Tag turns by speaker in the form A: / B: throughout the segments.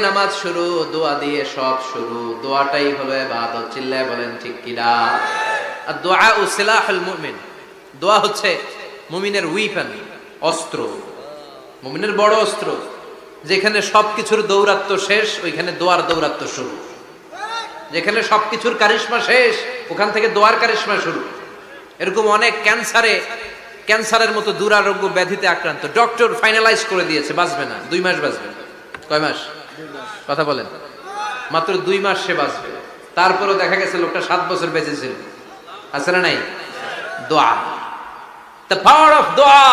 A: নামাজ শুরু, দোয়া দিয়ে সব শুরু। দোয়াটাই হলো ইবাদত। চিল্লায় বলেন ঠিক কিনা? আর দোয়া ও সিলাহুল মুমিন। দোয়া হচ্ছে মুমিনের উইপন, অস্ত্র, মুমিনের বড় অস্ত্র। যেখানে সবকিছুর দৌরাত্ম শেষ, ওইখানে দোয়ার দৌরাত্ম শুরু। যেখানে সবকিছুর কারিশমা শেষ, ওখান থেকে দোয়ার কারিশমা শুরু। এরকম অনেক ক্যান্সারের মতো দুরারোগ্য ব্যাধিতে আক্রান্ত, ডক্টর ফাইনালাইজ করে দিয়েছে বাঁচবে না, 2 মাস বাঁচবে। কয় মাস? কথা বলেন। মাত্র 2 মাস সে বাঁচবে। তারপরেও দেখা গেছে লোকটা 7 বছর বেঁচে ছিল। আছে না নাই? দোয়া, the power of dua.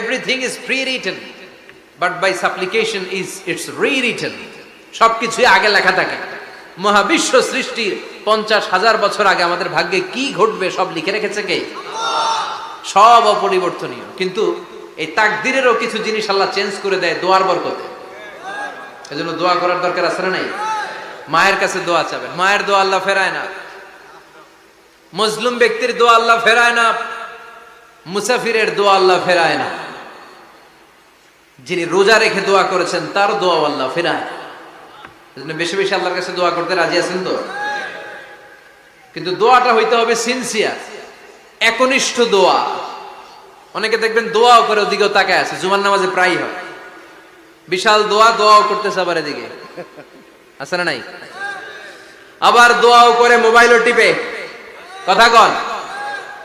A: Everything is pre-written, but by supplication it's rewritten. সবকিছুই আগে লেখা থাকে। মহাবিশ্ব সৃষ্টির 50,000 বছর আগে আমাদের ভাগ্যে কি ঘটবে সব লিখে রেখেছে কে? সব অপরিবর্তনীয়। কিন্তু এই তাকদিরেরও কিছু জিনিস আল্লাহ চেঞ্জ করে দেয় দোয়ার বরকতে। এজন্য দোয়া করার দরকার আছে না নাই? মায়ের কাছে দোয়া চাবেন, মায়ের দোয়া আল্লাহ ফেরায় না। মজলুম ব্যক্তির দোয়া আল্লাহ ফেরায় না। মুসাফিরের দোয়া আল্লাহ ফেরায় না। যিনি রোজা রেখে দোয়া করেছেন তার দোয়া আল্লাহ ফেরায়। এজন্য বেশি বেশি আল্লাহর কাছে দোয়া করতে রাজি আছেন তো? কিন্তু দোয়াটা হইতে হবে সিনসিয়ার, একনিষ্ঠ দোয়া। অনেকে দেখবেন দোয়াও করে ওদিকেও তাকায় আছে, জুমার নামাজে প্রায় হয়। বিশাল দোয়াও করতেছে আবার এদিকে, আছে না নাই? আবার দোয়াও করে মোবাইলও টিপে, কথা কন।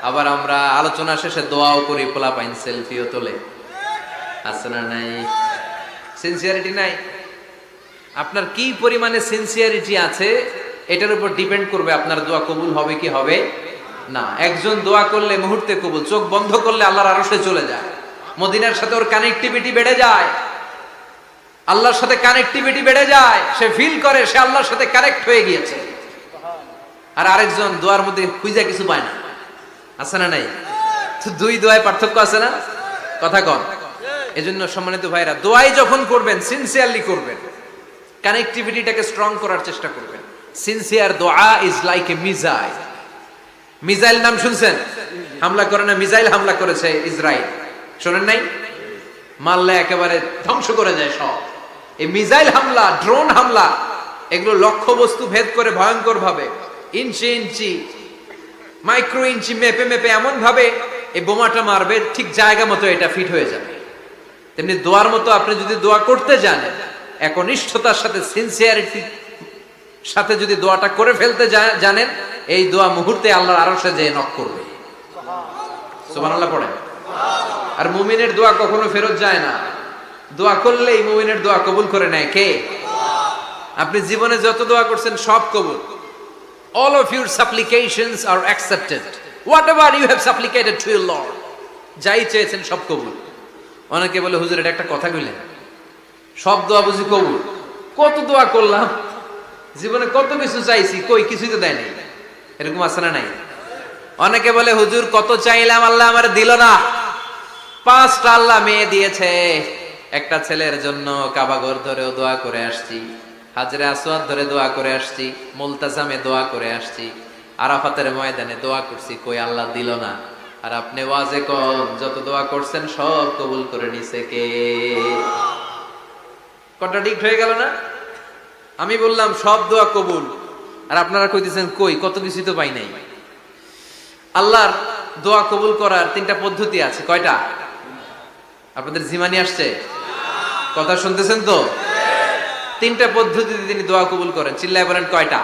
A: আবার আমরা আলোচনা শেষে দোয়াও করি, পোলাপাইন সেলফিও তোলে, আছে না নাই? সিনসিয়ারিটি নাই। আপনার কি পরিমাণে সিনসিয়ারিটি আছে এটার উপর ডিপেন্ড করবে আপনার দোয়া কবুল হবে কি হবে না। একজন দোয়া করলে মুহূর্তে কবুল, চোখ বন্ধ করলে আল্লাহর আরশে চলে যায়। মদিনার সাথে ওর কানেক্টিভিটি বেড়ে যায়, আল্লাহর সাথে কানেক্টিভিটি বেড়ে যায়। সে ফিল করে সে আল্লাহর সাথে কানেক্ট হয়ে গিয়েছে। আর আরেকজন দোয়ার মধ্যে খুঁজে কিছু পায় না, আছে না নাই? দুই দোয়ায় পার্থক্য আছে না? কথা কন। এজন্য সম্মানিত ভাইরা, দোয়াই যখন করবেন সিনসিয়ারলি করবেন, কানেক্টিভিটিটাকে স্ট্রং করার চেষ্টা করবেন। সিনসিয়ার দোয়া is like a missile. Missile নাম শুনছেন? হামলা করে না, মিসাইল হামলা করেছে ইসরায়েল, শোনেন নাই? মারলে একেবারে ধ্বংস করে যায় সব। এই মিসাইল হামলা, ড্রোন হামলা, এগুলো লক্ষ্য বস্তু ভেদ করে ভয়ঙ্কর ভাবে, ইঞ্চি ইঞ্চি, মাইক্রো ইঞ্চি মেপে মেপে এমন ভাবে এই বোমাটা মারবে, ঠিক জায়গা মতো এটা ফিট হয়ে যাবে। তেমনি দোয়ার মতো আপনি যদি দোয়া করতে জানেন, একনিষ্ঠতার সাথে সিনসিয়ারিটি সাথে যদি দোয়াটা করে ফেলতে জানেন, এই দোয়া মুহূর্তে আল্লাহর আরশে যেয়ে নক করবে। সুবহানাল্লাহ পড়েন। আর মুমিনের দোয়া কখনো ফেরত যায় না। দোয়া করলেই মুমিনের দোয়া কবুল করে নেয় কে? আপনি জীবনে যত দোয়া করছেন সব কবুল। All of your supplications are accepted. Whatever you have supplicated to your Lord, যাই চেয়েছেন সব কবুল। অনেকে বলে হুজুর এটা একটা কথা কইলেন, সব দোয়া বুঝি কবুল? কত দোয়া করলাম, জীবনে কত কিছু চাইছি, কই কিছুই তো দেয় নাই। এরকম আছে না নাই? অনেকে বলে হুজুর কত চাইলাম আল্লাহ আমার দিল না। 5টা আল্লাহ মেয়ে দিয়েছে, একটা ছেলের জন্য কাবাগর ধরেও দোয়া করে আসছি, হাজরে আসওয়াদ ধরে দোয়া করে আসছি, মুলতাজামে দোয়া করে আসছি, আরাফাতের ময়দানে দোয়া করছি, কই আল্লাহ দিল না। আর আপনি ওয়াজে কোন যত দোয়া করছেন সব কবুল করে নিছে কে? কন্ট্রাডিক্ট হয়ে গেল না? আমি বললাম সব দোয়া কবুল, আর আপনারা কইতেছেন কই কত কিছু তো পাই নাই। আল্লাহর দোয়া কবুল করার 3টা পদ্ধতি আছে। কয়টা? আপনাদের জিমানি আসছে? কথা শুনতেছেন তো? 3টা পদ্ধতিতে তিনি দোয়া কবুল করেন। চিল্লায় বলেন কয়টা?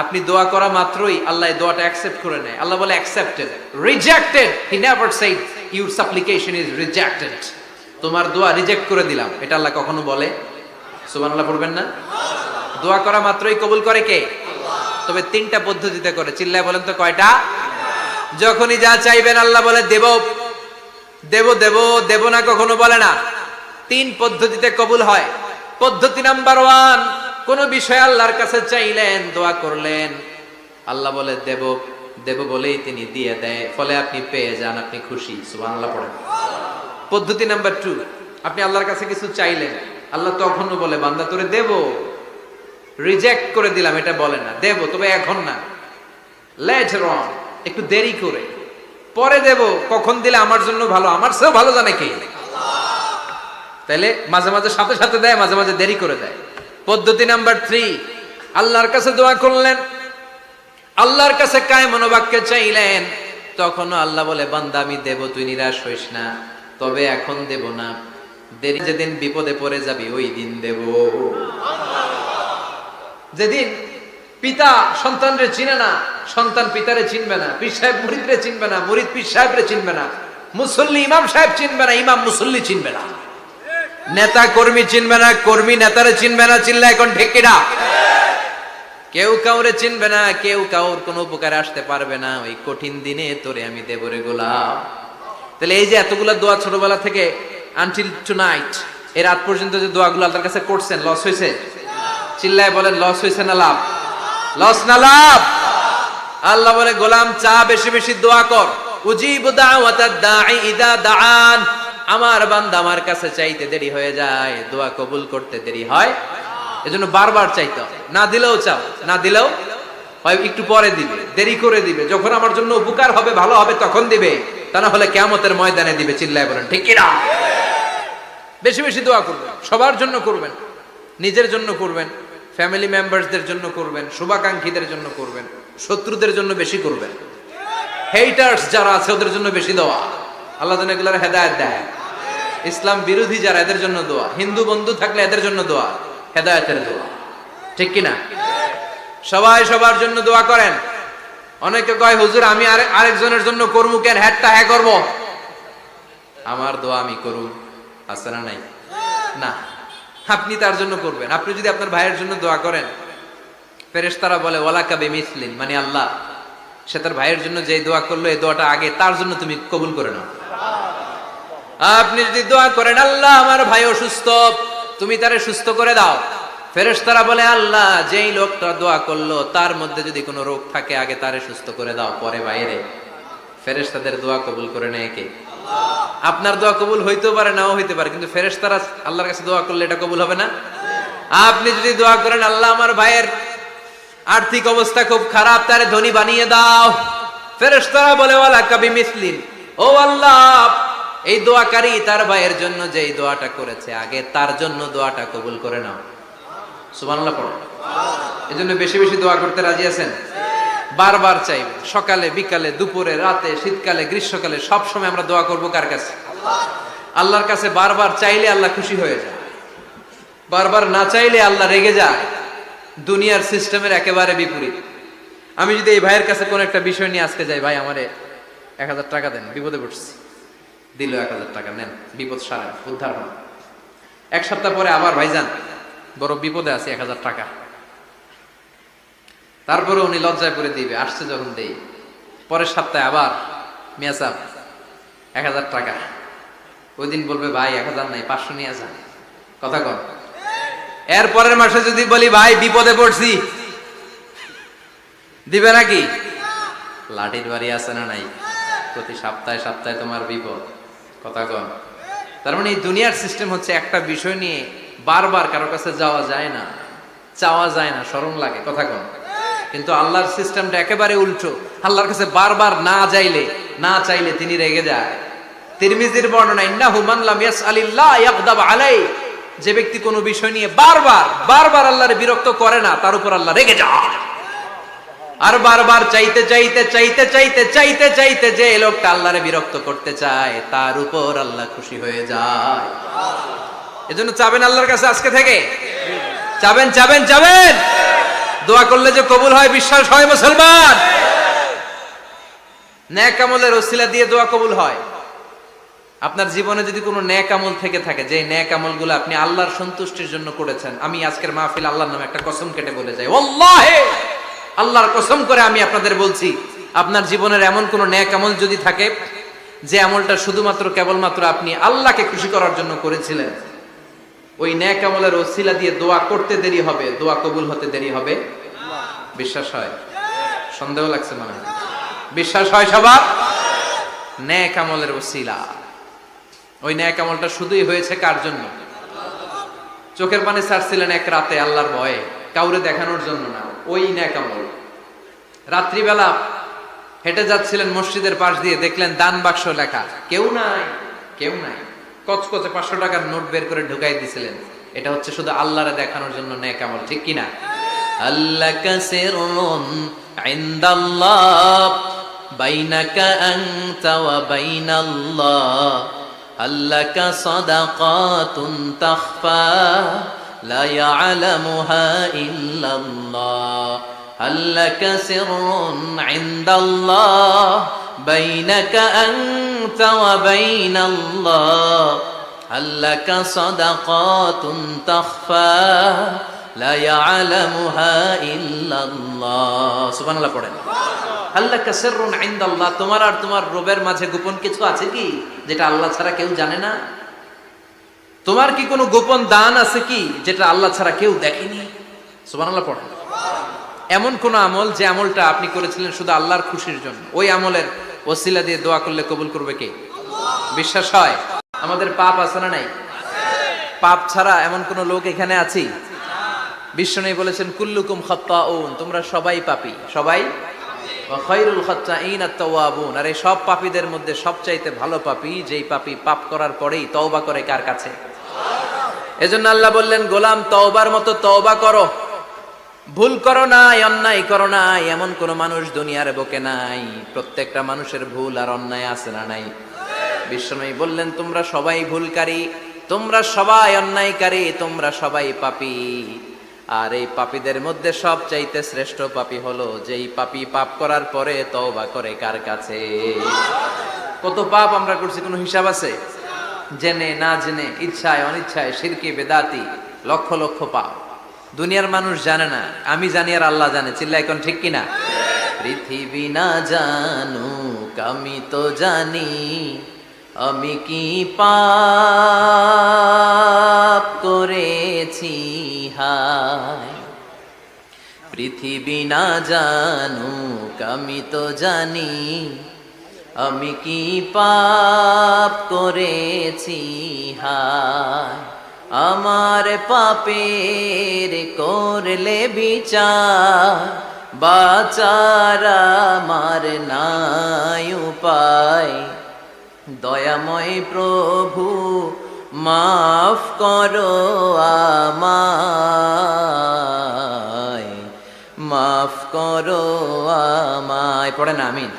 A: আপনি দোয়া করা মাত্রই আল্লাহ দোয়াটা অ্যাকসেপ্ট করে নেয়। আল্লাহ বলে accepted, rejected he never shed your সাপ্লিকেশন is rejected. তোমার দোয়া রিজেক্ট করে দিলাম, এটা আল্লাহ কখনো বলে? সুবহানাল্লাহ পড়বেন না? দোয়া করা মাত্রই কবুল করে কে? তবে 3টা পদ্ধতিতে করে। চিল্লায় বলেন তো কয়টা? যখনই যা চাইবেন আল্লাহ বলে দেব দেব দেব, দেব না কখনো বলে না। 3 পদ্ধতিতে কবুল হয়। পদ্ধতি নাম্বার 1, কোন বিষয় আল্লাহর কাছে চাইলেন, দোয়া করলেন, আল্লাহ বলে দেব দেব বলেই তিনি দিয়ে দেয়, ফলে আপনি পেয়ে যান, আপনি খুশি। সুবহানাল্লাহ পড়েন। পদ্ধতি নাম্বার 2, আপনি আল্লাহর কাছে কিছু চাইলেন, আল্লাহ তখনও বলে বান্দা তোরে দেব, রিজেক্ট করে দিলাম এটা বলে না, দেব তবে এখন না, লেটার অন, একটু দেরি করে, পরে দেব, কখন দিলে আমার জন্য ভালো, আমার চেয়েও ভালো জানে কে? তাহলে মাঝে মাঝে সাথে সাথে দেয়, মাঝে মাঝে দেরি করে দেয়। পদ্ধতি নাম্বার 3, আল্লাহর কাছে দোয়া করলেন, আল্লাহর কাছে কায় মনোবাক্যে চাইলেন, তখনও আল্লাহ বলে বান্দা আমি দেব, তুই নিরাশ হইস না, তবে এখন দেব না, দেরি যেদিন বিপদে পড়ে যাবি ওই দিন দেব। যেদিন পিতা সন্তানরে চিনে না, সন্তান পিতারে চিনবে না, পীর সাহেব মুরিদরে চিনবে না, মুরিদ পীর সাহেবরে চিনবে না, মুসল্লি ইমাম সাহেব চিনবে না, ইমাম মুসল্লি চিনবে না, নেতা কর্মী চিনবে না, কর্মী নেতারে চিনবে না, চিল্লা এখন ঠিক কিনা? কেউ কাউরে চিনবে না, কেউ কাউর কোনো উপকারে আসতে পারবে না, ওই কঠিন দিনে তোরে আমি দেব রে গোলাম। তাহলে এই যে এতগুলা দোয়া ছোটবেলা থেকে আনটিল টুনাইট, এর রাত পর্যন্ত যে দোয়াগুলো আল্লাহর কাছে করছেন, লস হয়েছে? চিল্লায় বলেন লস হয়েছে না লাভ? লস না লাভ? আল্লাহ বলে গোলাম চা বেশি বেশি দোয়া কর, উজিবু দাওয়াতাদ দাঈ ইযা দাআন। আমার বান্দা আমার কাছে চাইতে দেরি হয়ে যায়, দোয়া কবুল করতে দেরি হয়, এজন্য বারবার চাইতে হবে। না দিলেও চাও, না দিলেও হয় একটু পরে দিবে, দেরি করে দিবে, যখন আমার জন্য উপকার হবে ভালো হবে তখন দিবে, তা না হলে কিয়ামতের ময়দানে দিবে। চিল্লায় বলেন ঠিক কি না? বেশি বেশি দোয়া করবেন, সবার জন্য করবেন, নিজের জন্য করবেন, ফ্যামিলি মেম্বারসদের জন্য করবেন, শুভাকাঙ্ক্ষীদের জন্য করবেন, শত্রুদের জন্য বেশি করবেন, হেটার্স যারা আছে ওদের জন্য বেশি দোয়া। আল্লাহ যেন এগুলোর হেদায়েত দেয়। ইসলাম বিরোধী যারা এদের জন্য দোয়া, হিন্দু বন্ধু থাকলে এদের জন্য দোয়া, হেদায়েতের দোয়া, ঠিক কিনা? সবাই সবার জন্য দোয়া করেন। অনেকে কয় হুজুর আমি আরেকজনের জন্য করবো কেন, হ্যাটটা হ্যাঁ করবো, আমার দোয়া আমি করব, আছে না নাই? না, আপনি তার জন্য করবেন। আপনি যদি আপনার ভাইয়ের জন্য দোয়া করেন, ফেরেশতারা বলে ওয়ালাকা বিমিসলিন, মানে আল্লাহ সে তার ভাইয়ের জন্য যে দোয়া করলো এই দোয়াটা আগে তার জন্য তুমি কবুল করে নাও। আপনি যদি দোয়া করেন আল্লাহ আমার ভাই অসুস্থ, তুমি তারে সুস্থ করে দাও, ফেরেশতারা বলে আল্লাহ যেই লোকটা দোয়া করলো তার মধ্যে যদি কোনো রোগ থাকে আগে তারে সুস্থ করে দাও, পরে বাইরে। ফেরেশতাদের দোয়া কবুল করে নেয় কে? আপনার দোয়া কবুল হইতেও পারে নাও হইতে পারে, কিন্তু ফেরেশতারা আল্লাহর কাছে দোয়া করলে এটা কবুল হবে না? আপনি যদি দোয়া করেন আল্লাহ আমার ভাইয়ের আর্থিক অবস্থা খুব খারাপ, তারে ধনী বানিয়ে দাও, ফেরেশতারা বলে ওয়ালাকা বিমিসলিন, ও আল্লাহ এই দোয়াকারী তার ভাইয়ের জন্য যেই দোয়াটা করেছে আগে তার জন্য দোয়াটা কবুল করে নাও। সুবহানাল্লাহ পড়ো। এজন্য বেশি বেশি দোয়া করতে রাজি আছেন? বারবার চাইবে, সকালে বিকালে দুপুরে রাতে শীতকালে গ্রীষ্মকালে সব সময় আমরা দোয়া করব কার কাছে? আল্লাহর কাছে। বারবার চাইলে আল্লাহ খুশি হয়ে যায়, বারবার না চাইলে আল্লাহ রেগে যায়। দুনিয়ার সিস্টেমের একেবারে বিপরীত। আমি যদি এই ভাইয়ের কাছে কোন একটা বিষয় নিয়ে আজকে যাই, ভাই আমারে 1000 টাকা দেন, বিপদে পড়ছি, দিল 1000 টাকা, নেন বিপদ সারেন, উদ্ধার হন। এক সপ্তাহ পরে আবার ভাইজান বড় বিপদে আছে, 1000 টাকা, তারপরে উনি লজ্জায় পড়ে দিবে, আসছে যখন দেই, পরের সপ্তাহে আবার মিয়া সাহেব 1000 টাকা, ওই দিন বলবে ভাই 1000 নাই 500 নিয়ে যান, কথা কন। এর পরের মাসে যদি বলি ভাই বিপদে পড়ছি, দিবে নাকি? লাঠির বাড়ি আছে না নাই? প্রতি সপ্তাহে সপ্তাহে তোমার বিপদ, কথা কন। তার মানে এই দুনিয়ার সিস্টেম হচ্ছে একটা বিষয় নিয়ে বারবার কারো কাছে যাওয়া যায় না, চাওয়া যায় না, শরম লাগে, কথা কন। কিন্তু আল্লাহর সিস্টেমটা একেবারে উল্টো। আল্লাহর কাছে বারবার না চাইলে তিনি রেগে যায়। তিরমিজির বর্ণনা, ইন্নাহু মান লাম ইয়াসআলিল্লাহ ইয়াগদাব আলাইহি, যে ব্যক্তি কোনো বিষয় নিয়ে বারবার আল্লাহরে বিরক্ত করে না তার উপর আল্লাহ রেগে যায়। আর বারবার চাইতে যে লোকটা আল্লাহরে বিরক্ত করতে চায় তার উপর আল্লাহ খুশি হয়ে যায়। এজন্য চাবেন আল্লাহর কাছে আজকে থেকে, চাবেন দোয়া করলে যে কবুল হয় বিশ্বাস হয় মুসলমান। নেক আমলের ওসিলা দিয়ে দোয়া কবুল হয়। আপনার জীবনে যদি কোনো নেক আমল থেকে থাকে, যে নেক আমলগুলো আপনি আল্লাহর সন্তুষ্টির জন্য করেছেন, আমি আজকের মাহফিল আল্লাহর নামে একটা কসম কেটে বলে যাই, ওয়াল্লাহি আল্লাহর কসম করে আমি আপনাদের বলছি, আপনার জীবনের এমন কোন নেক আমল যদি থাকে যে আমলটা শুধুমাত্র কেবলমাত্র আপনি আল্লাহকে খুশি করার জন্য করেছিলেন, ওই নেক আমলের ওসিলা দিয়ে দোয়া করতে দেরি হবে, দোয়া কবুল হতে দেরি হবে। বিশ্বাস হয়? সন্দেহ লাগছে মনে হয়? বিশ্বাস হয় সবার? নেক আমলের ওসিলা, ওই নেক আমলটা শুধুই হয়েছে কার জন্য? চোখের পানি ছাড়ছিলেন এক রাতে আল্লাহর ভয়ে, কাউরে দেখানোর জন্য না, ওই নেক আমল। রাত্রিবেলা হেঁটে যাচ্ছিলেন মসজিদের পাশ দিয়ে, দেখলেন দান বাক্স লেখা, কেউ নাই। কচকচে 500 টাকার নোট বের করে ঢুকাই দিছিলেন, এটা হচ্ছে শুধু আল্লাহরে দেখানোর জন্য নেক আমল, ঠিক কিনা? আল্লাকা সিররুন ইনদাল্লাহ বাইনাকা আনতা ওয়া বাইনাল্লাহ, আল্লাকা সাদাকাতুন তাখফা লা ইয়ালামুহা ইল্লাল্লাহ, আল্লাকা সিররুন ইনদাল্লাহ বাইনাকা আনতা ওয়া বাইনাল্লাহ, আল্লাকা সাদাকাতুন তাখফা লা ইয়ালামুহা ইল্লাল্লাহ। সুবহানাল্লাহ পড়েন। আল্লাকা সিররুন ইনদাল্লাহ, তোমার আর তোমার রবের মাঝে গোপন কিছু আছে কি যেটা আল্লাহ ছাড়া কেউ জানে না? তোমার কি কোনো গোপন দান আছে কি যেটা আল্লাহ ছাড়া কেউ দেখেনি? সুবহানাল্লাহ পড়েন। এমন কোন আমল যে আমলটা আপনি করেছিলেন শুধু আল্লাহর খুশির জন্য, ওই আমলের ওসিলা দিয়ে দোয়া করলে কবুল করবে কে? বিশ্বাস হয়? আমাদের পাপ আছে না নাই? পাপ ছাড়া এমন কোন লোক এখানে আছি? বিশ্বনবী বলেছেন কুল্লুকুম খাত্তাউন, তোমরা সবাই পাপী, সবাই। ওয়া খায়রুল খাত্তাইন আত-তাওয়াবুন, আর এই সব পাপীদের মধ্যে সবচাইতে ভালো পাপী যেই পাপী পাপ করার পরেই তওবা করে কার কাছে? এজন্য আল্লাহ বললেন গোলাম তওবার মতো তওবা করো, ভুল করো নাই, অন্যায় করো নাই, এমন কোন মানুষ দুনিয়ার বুকে নাই। প্রত্যেকটা মানুষের ভুল আর অন্যায় আছে না নাই? বিশ্বনবী বললেন তোমরা সবাই ভুলকারী, তোমরা সবাই অন্যায়কারী, তোমরা সবাই পাপী। আর এই পাপীদের মধ্যে সবচাইতে শ্রেষ্ঠ পাপী হলো যেই পাপী পাপ করার পরে তওবা করে কার কাছে? কত পাপ আমরা করছি কোনো হিসাব আছে? জেনে না জেনে, ইচ্ছায় অনিচ্ছায়, শিরকে বেদাতি, লক্ষ লক্ষ পাপ। দুনিয়ার মানুষ জানে না, আমি জানি আর আল্লাহ জানে। চিল্লায় এখন ঠিক কিনা? পৃথিবী না জানুক আমি তো জানি, আমি কি পাপ করেছি হায়। পৃথিবী না জানুক আমি তো জানি, আমি কি পাপ করেছি হায়। আমার পাপের করলে বিচার, বাঁচার আমার নাই উপায়। দয়াময় প্রভু মাফ করো আমায়, মাফ করো আমায়। পড়ে না আমিন?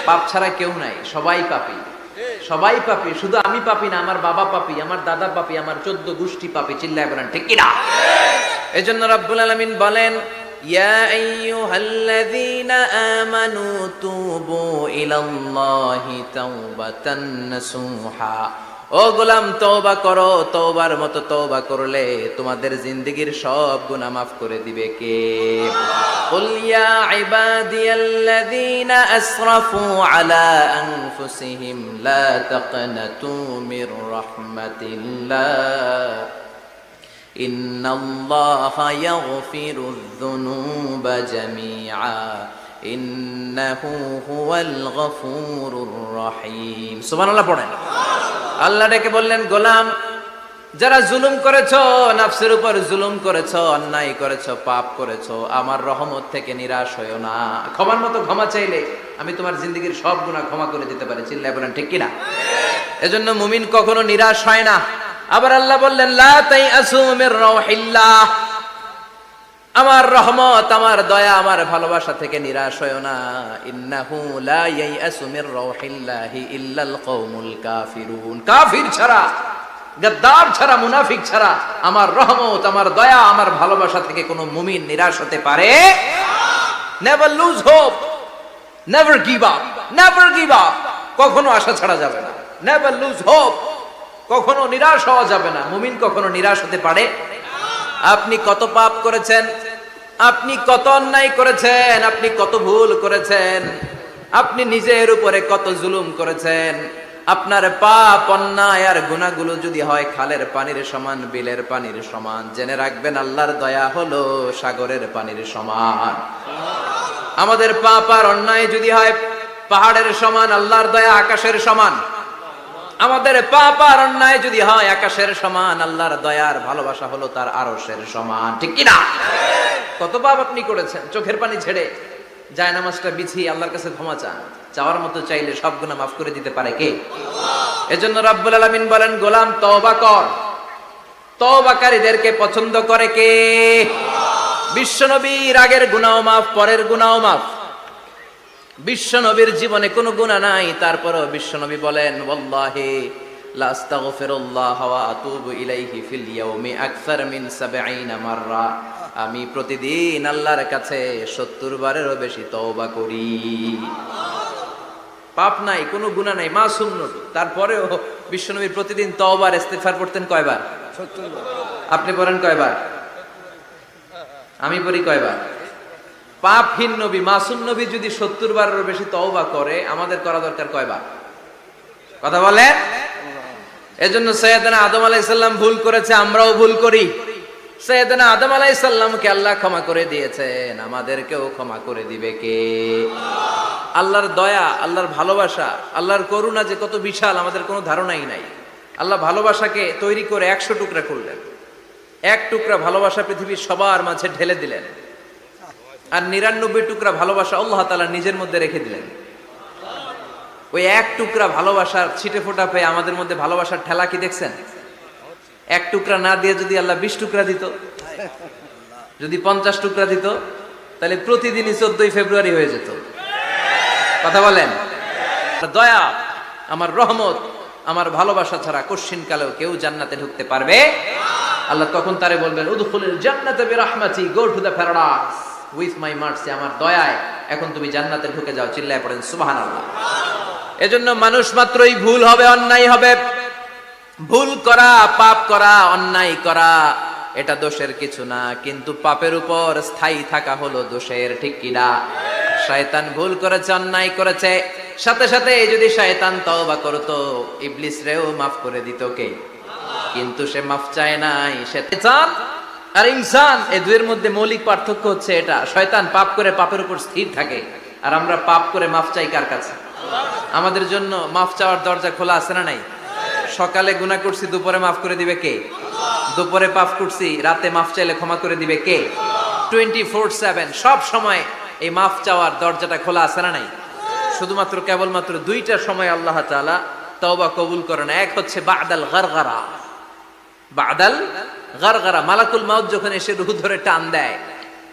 A: পাপ ছাড়া কেউ নাই, সবাই পাপী, সবাই পাপী। শুধু আমি পাপী না, আমার বাবা পাপী, আমার দাদা পাপী, আমার 14 গোষ্ঠী পাপী। চিল্লায় বলেন ঠিক কিনা? এজন্য রাব্বুল আলামিন বলেন ইয়া আইয়ুহাল্লাযীনা আমানু তুবু ইলাল্লাহি তাওবাতান নাসুহা। ও গোলাম তওবা করো, তওবার মতো তওবা করলে তোমাদের জিন্দেগীর সব গুনাহ মাফ করে দিবে কে? কুল ইয়া ইবাদিয়াল্লাযীনা আসরাফু আলা আনফুসিহিম লা তাকনাতু মির রাহমাতিল্লাহ ইন্নাল্লাহা ইয়াগফিরুয যুনুবা জামিআ ইন্নাহু হুয়াল গফুরুর রহিম। সুবহানাল্লাহ পড়েন। আল্লাহ ডেকে বললেন গোলাম যারা জুলুম করেছো, নফসের উপর জুলুম করেছো, অন্যায় করেছো, পাপ করেছো, আমার রহমত থেকে নিরাশ হয়ো না। ক্ষমার মতো ক্ষমা চাইলে আমি তোমার জিন্দেগীর সব গুনাহ ক্ষমা করে দিতে পারি। চিল্লায় বলেন ঠিক কিনা? এজন্য মুমিন কখনো নিরাশ হয় না। আবার আল্লাহ বললেন লা তাইআসু মির রাউহিল্লাহ, আমার রহমত, আমার দয়া, আমার ভালোবাসা থেকে নিরাশ হয়ো না। ইন্নাহু লা ইয়াইআসু মির রাউহিল্লাহি ইল্লাল কওমুল কাফিরুন, কাফির ছাড়া, গাদ্দার ছাড়া, মুনাফিক ছাড়া আমার রহমত, আমার দয়া, আমার ভালোবাসা থেকে কোনো মুমিন নিরাশ হতে পারে না। Never lose hope, never give up, never give up. কখনো আশা ছাড়া যাবে না। নেভার লুজ হোপ, কখনো নিরাশ হওয়া যাবে না। মুমিন কখনো নিরাশ হতে পারে? আপনি কত পাপ করেছেন, আপনি কত অন্যায় করেছেন, আপনি কত ভুল করেছেন, আপনি নিজের উপরে কত জুলুম করেছেন। আপনার পাপ, অন্যায় আর গুনাহগুলো যদি হয় খালের পানির সমান, বিলের পানির সমান, জেনে রাখবেন আল্লাহর দয়া হলো সাগরের পানির সমান। আমাদের পাপ আর অন্যায় যদি হয় পাহাড়ের সমান, আল্লাহর দয়া আকাশের সমান। আমাদের পাপ আর অন্যায় যদি হয় আকাশের সমান, আল্লাহর দয়ার ভালোবাসা হলো তার আরশের সমান। ঠিক কি না? কত পাপ আপনি করেছেন, চোখের পানি ছেড়ে জায়নামাজটা বিছিয়ে আল্লাহর কাছে ক্ষমা চান। চাওয়ার মতো চাইলে সব গুনাহ মাফ করে দিতে পারে কে? আল্লাহ। এজন্য রব্বুল আলামিন বলেন গোলাম তওবা কর। তওবাকারীদেরকে পছন্দ করে কে? বিশ্বনবীর আগের গুনাহ মাফ, পরের গুনাহ মাফ। বিশ্বনবীর জীবনে কোনো গুনাহ নাই, তারপরেও বিশ্বনবী বলেন ওয়াল্লাহি লা আস্তাগফিরুল্লাহ ওয়া আতুবু ইলাইহি ফিল ইয়াউমি আকসার মিন ৭০ মাররা। আমি প্রতিদিন আল্লাহর কাছে ৭০ বারেরও বেশি তওবা করি। পাপ নাই, কোনো গুনাহ নাই, মাসুম নবী, তারপরেও বিশ্বনবী প্রতিদিন তওবার ইস্তিগফার পড়তেন কয়বার? ৭০ বার। আপনি পড়েন কয়বার? আমি পড়ি কয়বার? পাপহীন নবী, মাসুম নবী যদি ৭০ বারেরও বেশি তওবা করে, আমাদের করা দরকার কয়বার? কথা বলেন। এজন্য সাইয়েদনা আদম আলাইহিস সালাম ভুল করেছে, আমরাও ভুল করি। সাইয়েদনা আদম আলাইহিস সালামকে আল্লাহ ক্ষমা করে দিয়েছেন, আমাদেরকেও ক্ষমা করে দিবে কে? আল্লাহর দয়া, আল্লাহর ভালোবাসা, আল্লাহর করুণা যে কত বিশাল আমাদের কোনো ধারণাই নাই। আল্লাহ ভালোবাসাকে তৈরি করে ১০০ টুকরা করলেন। এক টুকরা ভালোবাসা পৃথিবীর সবার মাঝে ঢেলে দিলেন, আর ৯৯ টুকরা ভালোবাসা আল্লাহ তাআলা নিজের মধ্যে রেখে দিলেন। ওই এক টুকরা ভালোবাসার ছিটে ফোটা পেয়ে আমাদের মধ্যে ভালোবাসার ঠেলা কি দেখছেন? এক টুকরা না দিয়ে যদি আল্লাহ ২০ টুকরা দিত, যদি ৫০ টুকরা দিত, তাহলে প্রতিদিনই ১৪ই ফেব্রুয়ারি হয়ে যেত। কথা বলেন। দয়া, আমার রহমত, আমার ভালোবাসা ছাড়া কশিন কালেও কেউ জান্নাতে ঢুকতে পারবে। আল্লাহ তখন তারে বলবেন উদখুলুল জান্নাতা বিরাহমাতি, go to the paradise with my mercy, আমার দয়ায় এখন তুমি জান্নাতে ঢুকে যাও। চিল্লায় পড়েন সুবহানাল্লাহ। এজন্য মানুষ মাত্রই ভুল হবে, অন্যায় হবে। ভুল করা, পাপ করা, অন্যায় করা এটা দোষের কিছু না, কিন্তু পাপের উপর স্থায়ী থাকা হলো দোষের, ঠিক কিনা? শয়তান ভুল করেছে, অন্যায় করেছে, সাথে সাথে যদি শয়তান তওবা করতো, ইবলিস রেও মাফ করে দিত কে? কিন্তু সে মাফ চায় নাই। শয়তান আর ইনসান, এই দুইয়ের মধ্যে মৌলিক পার্থক্য হচ্ছে এটা। শয়তান পাপ করে পাপের উপর স্থির থাকে, আর আমরা পাপ করে মাফ চাই কার কাছে? আমাদের জন্য মাফ চাওয়ার দরজা খোলা আছে না নাই? সকালে গুনাহ করছি, দুপুরে মাফ করে দিবে কে? দুপুরে পাপ করছি, রাতে মাফ চাইলে ক্ষমা করে দিবে কে? 24/7 সব সময় এই মাফ চাওয়ার দরজাটা খোলা আছে না নাই? শুধুমাত্র কেবলমাত্র দুইটা সময় আল্লাহ তাআলা তওবা কবুল করেন। এক হচ্ছে বাদাল গারগারা। বাদাল গারগারা, মালাকুল মাউত যখন এসে রূহ ধরে টান দেয়,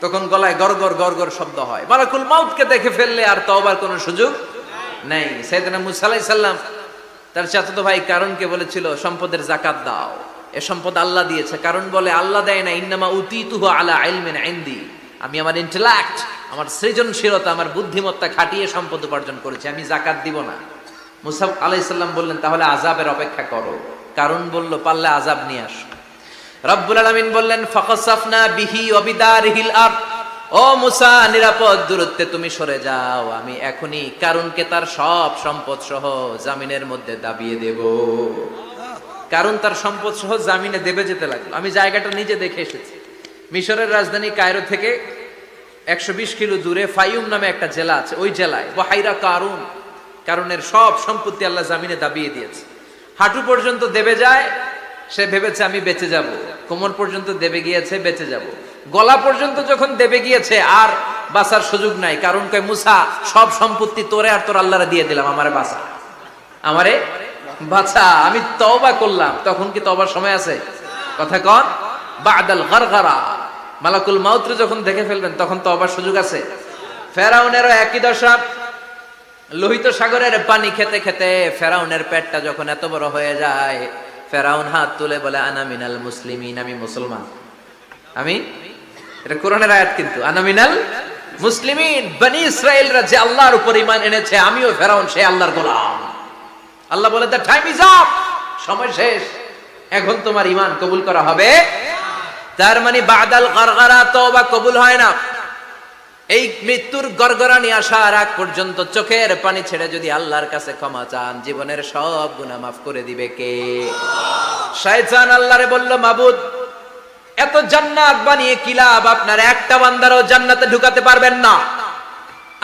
A: তখন গলায় গরগর গরগর শব্দ হয়। মালাকুল মাউতকে দেখে ফেললে আর তওবার কোনো সুযোগ নেই। সাইয়েদনা মুসা আলাইহিস সালাম তার চাচাতো ভাই কারণকে বলেছিল সম্পদের যাকাত দাও, এ সম্পদ আল্লাহ দিয়েছে। কারণ বলে আল্লাহ দেয় না, ইন্নামা উতিতুহু আলা ইলমিন ইনদি, আমি আমার ইন্টেলেক্ট, আমার সৃজনশীলতা, আমার বুদ্ধিমত্তা খাটিয়ে সম্পদ উপার্জন করেছি, আমি যাকাত দিব না। মুসা আলাইহিস সালাম বললেন তাহলে আযাবের অপেক্ষা করো। কারণ বলল পারলে আযাব নিয়ে আসো। রব্বুল আলামিন বললেন ফাখাসাফনা বিহি ওয়া বিদারিহিল আরদ, ও মুসা নিরাপদ দূরত্বে তুমি সরে যাও, আমি এখনই কারুনকে তার সব সম্পদ সহ জামিনের মধ্যে দাবিয়ে দেব। কারণ তার সম্পদ সহ জামিনে দেবে যেতে লাগলো। আমি জায়গাটা নিজে দেখে এসেছি। মিশরের রাজধানী কায়রো থেকে ১২০ কিলো দূরে ফাইউম নামে একটা জেলা আছে, ওই জেলায় বাহাইরা কারুন, কারণের সব সম্পত্তি আল্লাহ জামিনে দাবিয়ে দিয়েছে। হাঁটু পর্যন্ত দেবে যায়, সে ভেবেছে আমি বেঁচে যাব। কোমর পর্যন্ত দেবে গিয়েছে, বেঁচে যাব। গলা পর্যন্ত যখন দেবে গিয়েছে, আর বাঁচার সুযোগ নাই। কারণ কয় মুসা সব সম্পত্তি তোরে আর তোর আল্লাহরে দিয়ে দিলাম, আমারে বাঁচা, আমারে বাঁচা, আমি তওবা করলাম। তখন কি তওবার সময় আছে? কথা কন। বাদাল গারগারা, মালাকুল মাউত যখন দেখে ফেলবেন তখন তওবার সুযোগ আছে। ফেরাউনেরও একই দশা। লোহিত সাগরের পানি খেতে খেতে ফেরাউনের পেটটা যখন এত বড় হয়ে যায়, ফেরাউন হাত তুলে বলে আনা মিনাল মুসলিমিন, আমি মুসলমান। আমি, এটা কোরআনের আয়াত কিন্তু, আনা মিনাল মুসলিমিন, বনি ইসরাইলরা যে আল্লাহর উপর ঈমান এনেছে, আমিও ফেরাউন সে আল্লাহর গোলাম। আল্লাহ বলে দ্য টাইম ইজ আপ, সময় শেষ, এখন তোমার ঈমান কবুল করা হবে। তার মানে বাদাল গারগারা তওবা কবুল হয় না। এই মৃত্যুর গড়গড়ানি আসার আগ পর্যন্ত চোখের পানি ছেড়ে যদি আল্লাহর কাছে ক্ষমা চান, জীবনের সব গুনাহ মাফ করে দিবে কে? শয়তান আল্লাহরে বলল মাবুদ এত জান্নাত বানিয়ে কি লাভ, আপনার একটা বান্দারও জান্নাতে ঢুকাতে পারবেন না।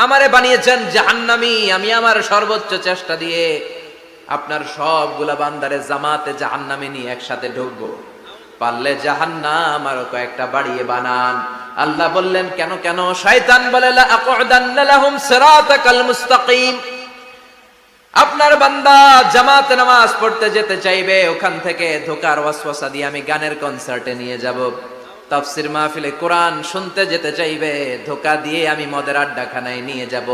A: আমারে বানিয়েছেন জাহান্নামী, আমি আমার সর্বোচ্চ চেষ্টা দিয়ে আপনার সবগুলা বান্দারে জামাতে জাহান্নামে নিয়ে একসাথে ঢুকবো, পারলে জাহান্নাম আরো কয়েকটা বাড়িয়ে বানান। আল্লাহ বললেন কেন কেন? শয়তান বলে লা আকুদান্না লাহুম সিরাতাকাল মুস্তাকিম, আপনার বান্দা জামাতে নামাজ পড়তে যেতে চাইবে, ওখান থেকে ধোকার ওয়াসওয়াসা দিয়ে আমি গানের কনসার্টে নিয়ে যাব। তাফসির মাহফিলে কোরআন শুনতে যেতে চাইবে, ধোকা দিয়ে আমি মদের আড্ডাখানায় নিয়ে যাব।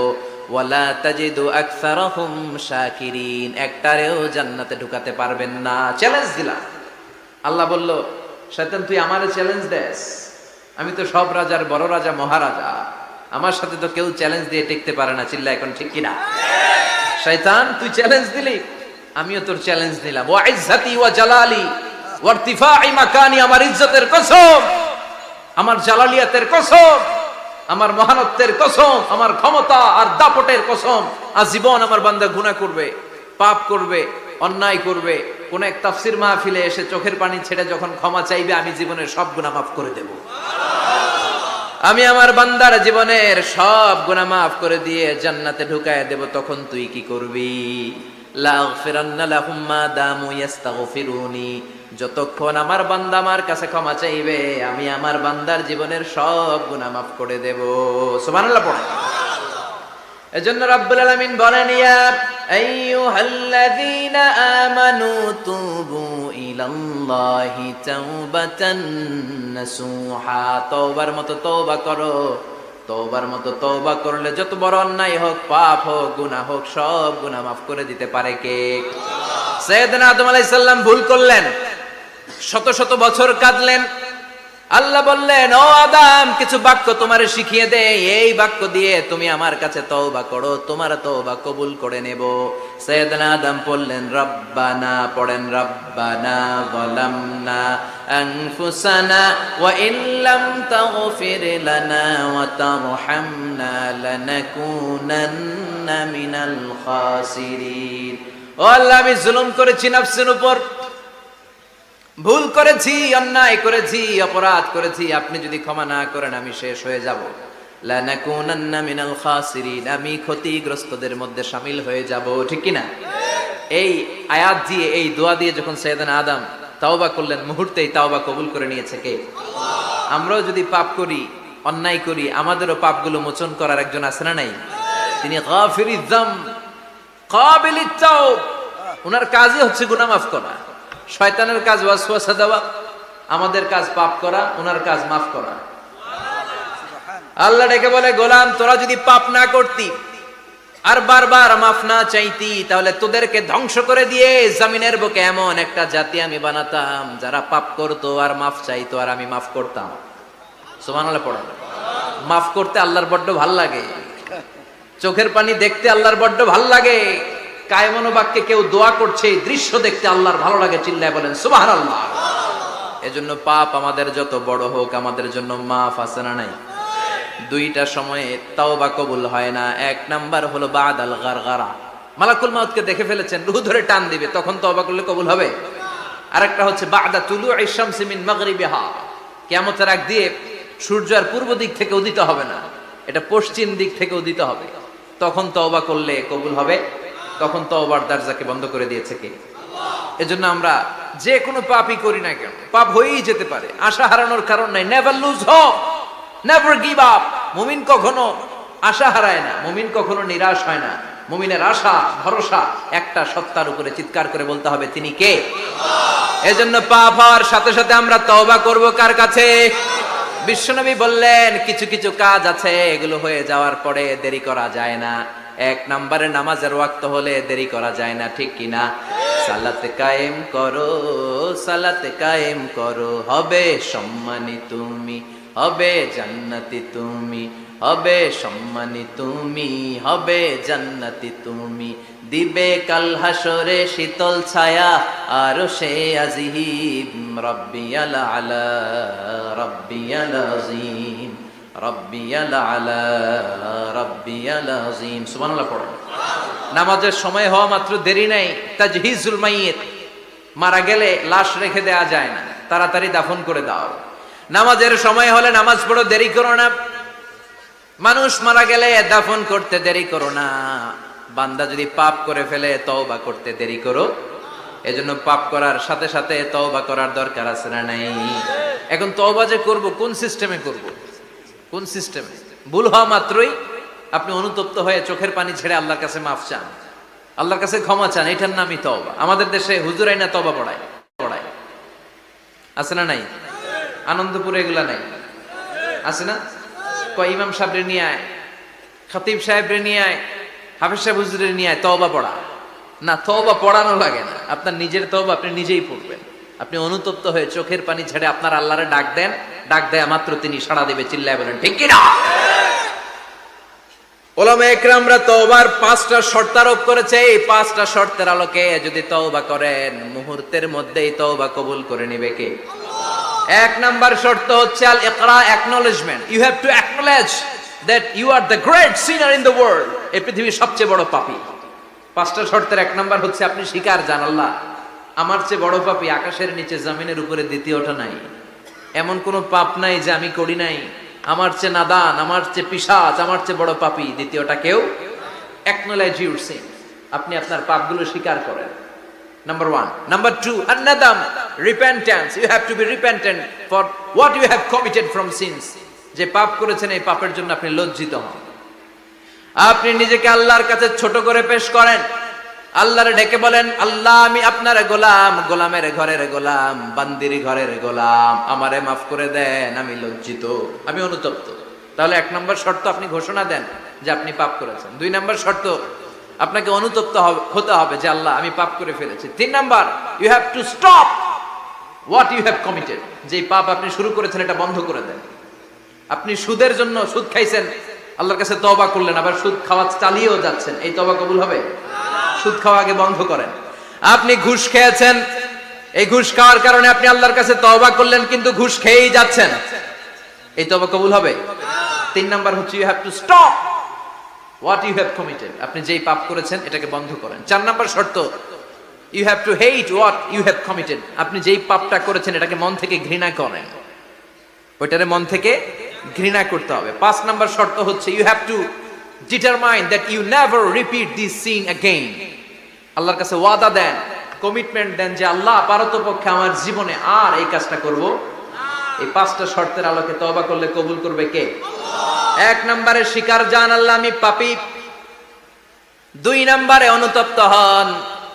A: ওয়ালা তাজিদু আকসারাহুম শাকিরিন, একটারেও জান্নাতে ঢুকাতে পারবেন না। চ্যালেঞ্জ দিলাম। আল্লাহ বলল, শয়তান তুই আমারে চ্যালেঞ্জ দেস? আমি তো সব রাজার বড় রাজা, মহারাজা। আমার সাথে তো কেউ চ্যালেঞ্জ দিয়ে টিকতে পারে না। চিল্লা এখন ঠিক কিনা? শয়তান তুই চ্যালেঞ্জ দিলি, আমিও তোর চ্যালেঞ্জ দিলাম। ওয়া ইজ্জতি ওয়া জালালি ওয়া ইরতিফাই মাকানি, আমার ইজ্জতের কসম, আমার জালালিয়াতের কসম, আমার মহানত্বের কসম, আমার ক্ষমতা আর দাপটের কসম, আজীবন আমার বান্দা গুনাহ করবে, পাপ করবে, অন্যায় করবে, কোন এক তাফসির মাহফিলে এসে চোখের পানি ছেড়ে যখন ক্ষমা চাইবে, আমি জীবনের সব গুনাহ মাফ করে দেব। আমি আমার বান্দার জীবনের সব গুনাহ মাফ করে দিয়ে জান্নাতে ঢুকায় দেব। তখন তুই কি করবি? লাগফিরান্না লাহুম মা দামু ইস্তাগফিরুনি, যতক্ষণ আমার বান্দা আমার কাছে ক্ষমা চাইবে, আমি আমার বান্দার জীবনের সব গুনাহ মাফ করে দেব। সুবহানাল্লাহ পড়ে। এজন্য রাব্বুল আলামিন বলেন, ইয়া আইয়ুহাল্লাযীনা আমানু তুবু ইলাল্লাহি তাওবাতান নাসুহা, তওবার মতো তওবা করো। তওবার মতো তওবা করলে যত বড় অন্যায় হোক, পাপ হোক, গুনাহ হোক, সব গুনাহ মাফ করে দিতে পারে কে? সাইয়েদনা আদম আলাইহিস সালাম ভুল করলেন, শত শত বছর কাঁদলেন। আল্লাহ বললেন, ও আদম, কিছু বাক্য তোমারে শিখিয়ে দে, এই বাক্য দিয়ে তুমি আমার কাছে তওবা করো, তোমার তওবা কবুল করে নেব। সাইয়েদনা আদম বললেন, রব্বানা, পড়েন, রব্বানা যালামনা আনফুসানা ওয়া ইল্লাম তাগফির লানা ওয়া তারহামনা লানাকুনান্না মিনাল খাসিরিন। ও আল্লাহ, আমি জুলুম করেছি নফসের উপর, ভুল করেছি, অন্যায় করেছি, অপরাধ করেছি। আপনি যদি ক্ষমা না করেন আমি শেষ হয়ে যাব। লানাকুনান্না মিনাল খাসিরিন, আমি ক্ষতিগ্রস্তদের মধ্যে শামিল হয়ে যাব। ঠিক কি না? এই আয়াত দিয়ে, এই দোয়া দিয়ে যখন সাইয়েদনা আদম তাওবা করলেন, মুহূর্তেই তাওবা কবুল করে নিয়েছে কে? আল্লাহ। আমরাও যদি পাপ করি, অন্যায় করি, আমাদেরও পাপগুলো মোচন করার একজন আছে না নাই? তিনি গাফিরিয যাম, কাবিলিত তাওব। ওনার কাজই হচ্ছে গুনাহ মাফ করা। শয়তানের কাজ ওয়াসওয়াসা দেওয়া, আমাদের কাজ পাপ করা, ওনার কাজ মাফ করা। আল্লাহ ডেকে বলে, গোলাম, তোরা যদি পাপ না করতি আর বারবার মাফ না চাইতি, তাহলে তোদেরকে ধ্বংস করে দিয়ে জমিনের বুকে এমন একটা জাতি আমি বানাতাম যারা পাপ করতো আর মাফ চাইতো, আর আমি মাফ করতাম। সুবহানাল্লাহ পড়েন। মাফ করতে আল্লাহর বড্ড ভাল লাগে, চোখের পানি দেখতে আল্লাহর বড্ড ভাল লাগে। কায়মনো বাক্যে কেউ দোয়া করছে, এই দৃশ্য দেখতে আল্লাহর ভালো লাগে। চিল্লায় বলেন সুবহানাল্লাহ। এজন্য পাপ আমাদের যত বড় হোক, আমাদের জন্য মাফ আছে না নাই? দুইটা সময়ে তাওবা কবুল হয় না। এক নাম্বার হলো বাদাল গারগারা, মালাকুল মাউতকে দেখে ফেলেছেন, রূহ ধরে টান দিবে, তখন তাওবা করলে কবুল হবে। আরেকটা হচ্ছে বাদা তুলুই শামসি মিন মাগরিবিহা, কিয়ামতের আগ দিয়ে সূর্য আর পূর্ব দিক থেকে উদিত হবে না, এটা পশ্চিম দিক থেকে উদিত হবে, তখন তওবা করলে কবুল হবে। তখন তওবার দরজাকে বন্ধ করে দিয়েছে কে? আল্লাহ। এজন্য আমরা যে কোনো পাপই করি না কেন, পাপ হয়েই যেতে পারে, আশা হারানোর কারণ নাই। Never lose hope, never give up. মুমিন কখনো আশা হারায় না, মুমিন কখনো নিরাশ হয় না। মুমিনের আশা ভরসা একটা সত্তার উপরে। চিৎকার করে বলতে হবে, তিনি কে? আল্লাহ। এজন্য পাপ হওয়ার সাথে সাথে আমরা তওবা করব কার কাছে? বিশ্বনবী বললেন, কিছু কিছু কাজ আছে, এগুলো হয়ে যাওয়ার পরে দেরি করা যায় না। এক নম্বরে নামাজের ওয়াক্ত হলে দেরি করা যায় না। ঠিক কিনা? সালাতে কায়েম করো, সালাতে কায়েম করো, হবে সম্মানী তুমি, হবে জান্নাতি তুমি, হবে সম্মানী তুমি, হবে জান্নাতি তুমি। দিবে কাল হাসরে শীতল ছায়া আরশে আজিম, রব্বিয়াল আলা, রব্বিয়াল আযীম, রব্বিয়াল আলা, রব্বিয়াল আযীম। সুবহানাল্লাহ পড়ো। নামাজের সময় হওয়া মাত্র দেরি নাই। তাজহিজুল মাইয়িত, মারা গেলে লাশ রেখে দেয়া যায় না, তাড়াতাড়ি দাফন করে দাও। নামাজের সময় হলে নামাজ পড়ো, দেরি করো না। মানুষ মারা গেলে দাফন করতে দেরি করো না। বান্দা যদি পাপ করে ফেলে তওবা করতে দেরি করো। এজন্য পাপ করার সাথে সাথে তওবা করার দরকার আছে না নাই? এখন তওবা যে করব, কোন সিস্টেমে করব? কোন সিস্টেমে? ভুল হওয়া মাত্রই আপনি অনুতপ্ত হয়ে চোখের পানি ছেড়ে আল্লাহর কাছে মাফ চান। আল্লাহর কাছে ক্ষমা চান, এটার নামই তওবা। আমাদের দেশে হুজুর আইনা তওবা পড়ায় পড়ায়, আছে না নাই? আনন্দপুরে এগুলা নাই, আছে না? কয় ইমাম সাহেবরে নিয়ে আয়, খতিব সাহেবরে নিয়ে আয়, হাফেজ সাহেব হুজুরের নিয়ে আয়, তওবা পড়া। না, তওবা পড়ানো লাগে না, আপনার নিজের তওবা আপনি নিজেই পড়বেন। আপনি অনুতপ্ত হয়ে চোখের পানি ছেড়ে আপনার আল্লাহরে ডাক দেন, ডাক দেয়া মাত্র তিনি সাড়া দেবে, চিল্লায় বলেন ঠিক কি না? ওলামা একরামরা তওবার 5টা শর্ত আরোপ করেছে। এই 5টা শর্তের আলোকে যদি তওবা করেন, মুহূর্তের মধ্যেই তওবা কবুল করে নেবে কে? আল্লাহ। 1 নাম্বার শর্ত হচ্ছে আল ইকরা, acknowledgement. You have to acknowledge that you are the great sinner in the world. এই পৃথিবীর সবচেয়ে বড় পাপী। 5টা শর্তের 1 নাম্বার হচ্ছে আপনি স্বীকার জান, আল্লাহ আমার চেয়ে বড় পাপী আকাশের নিচে জমিনের উপরে দ্বিতীয়টা নাই। এমন কোন পাপ নাই যে আমি করি নাই। আমার চেয়ে নাদান, আমার চেয়ে পিশাচ, আমার চেয়ে বড় পাপী দ্বিতীয়টা কেউ। অ্যাকনলেজ ইউর সিন, আপনি আপনার পাপগুলো স্বীকার করেন। নাম্বার 1। নাম্বার 2, আন-নাদাম, repentance. You have to be repentant for what you have committed from sins. যে পাপ করেছেন এই পাপের জন্য আপনি লজ্জিত হন। আপনি নিজেকে আল্লাহর কাছে ছোট করে পেশ করেন, আল্লাহরে ডেকে বলেন, আল্লাহ আমি আপনার গোলাম, গোলামের ঘরের গোলাম, বান্দির ঘরের গোলাম, আমারে মাফ করে দেন, আমি লজ্জিত, আমি অনুতপ্ত। তাহলে 1 নম্বর শর্ত আপনি ঘোষণা দেন যে আপনি পাপ করেছেন। 2 নম্বর শর্ত আপনাকে অনুতপ্ত হতে হবে যে আল্লাহ আমি পাপ করে ফেলেছি। 3 number, you have to stop what you have committed. যে পাপ আপনি শুরু করেছেন এটা বন্ধ করে দেন। আপনি সুদের জন্য সুদ খাইছেন, আল্লাহর কাছে তওবা করলেন, আবার সুদ খাওয়া চালিয়েও যাচ্ছেন, এই তওবা কবুল হবে? সুদ খাওয়া আগে বন্ধ করেন। আপনি ঘুষ খেয়েছেন, এই ঘুষ খাওয়ার কারণে আপনি আল্লাহর কাছে তওবা করলেন, কিন্তু ঘুষ খেয়েই যাচ্ছেন, এই তওবা কবুল হবে? 3 নাম্বার হচ্ছে you have to stop what you have committed. আপনি যেই পাপ করেছেন এটাকে বন্ধ করেন। 4 নাম্বার শর্ত, you have to hate what you have committed. আপনি যেই পাপটা করেছেন এটাকে মন থেকে ঘৃণা করেন, ওইটারে মন থেকে ঘৃণা করতে হবে। 5 নাম্বার শর্ত হচ্ছে you have to determine that you never repeat this sin again. আল্লাহর কাছে ওয়াদা দেন, কমিটমেন্ট দেন যে আল্লাহ পারতপক্ষে আমার জীবনে আর এই কাজটা করব। এই 5টা শর্তের আলোকে তওবা করলে কবুল করবে কে? 1 নম্বরে স্বীকার জান, আল্লাহ আমি পাপী। 2 নম্বরে অনুতপ্ত হন।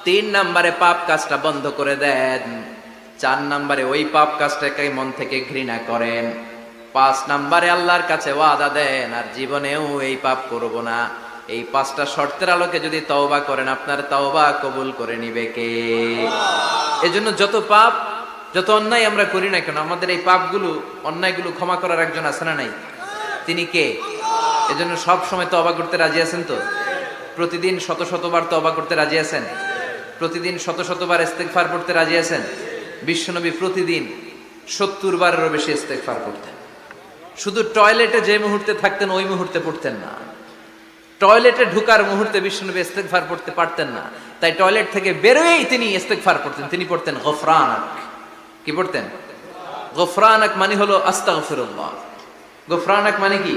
A: 3 নম্বরে পাপ কাজটা বন্ধ করে দেন। 4 নম্বরে ওই পাপ কাজটাকে মন থেকে ঘৃণা করেন। 5 নম্বরে আল্লাহর কাছে ওয়াদা দেন আর জীবনেও এই পাপ করব না। এই 5টা শর্তের আলোকে যদি তওবা করেন, আপনার তওবা কবুল করে নিবে কে? এজন্য যত পাপ, যত অন্যায় আমরা করি না কেন, আমাদের এই পাপগুলো, অন্যায়গুলো ক্ষমা করার একজন আছে না নাই? তিনি কে? এজন্য সব সময় তওবা করতে রাজি আছেন তো? প্রতিদিন শত শতবার তওবা করতে রাজি আছেন? প্রতিদিন শত শতবার ইস্তেগফার পড়তে রাজি আছেন? বিশ্বনবী প্রতিদিন 70 বারেরও বেশি ইস্তেগফার করতেন। শুধু টয়লেটে যে মুহূর্তে থাকতেন ওই মুহূর্তে পড়তেন না। টয়লেটে ঢুকার মুহূর্তে বিশ্বনবী ইস্তেগফার পড়তে পারতেন না, তাই টয়লেট থেকে বেরোয়েই তিনি ইস্তেগফার পড়তেন। তিনি পড়তেন গফরানাক। কি পড়তেন? গফরানাক মানে হলো আস্তাগফিরুল্লাহ। গফরানাক মানে কি?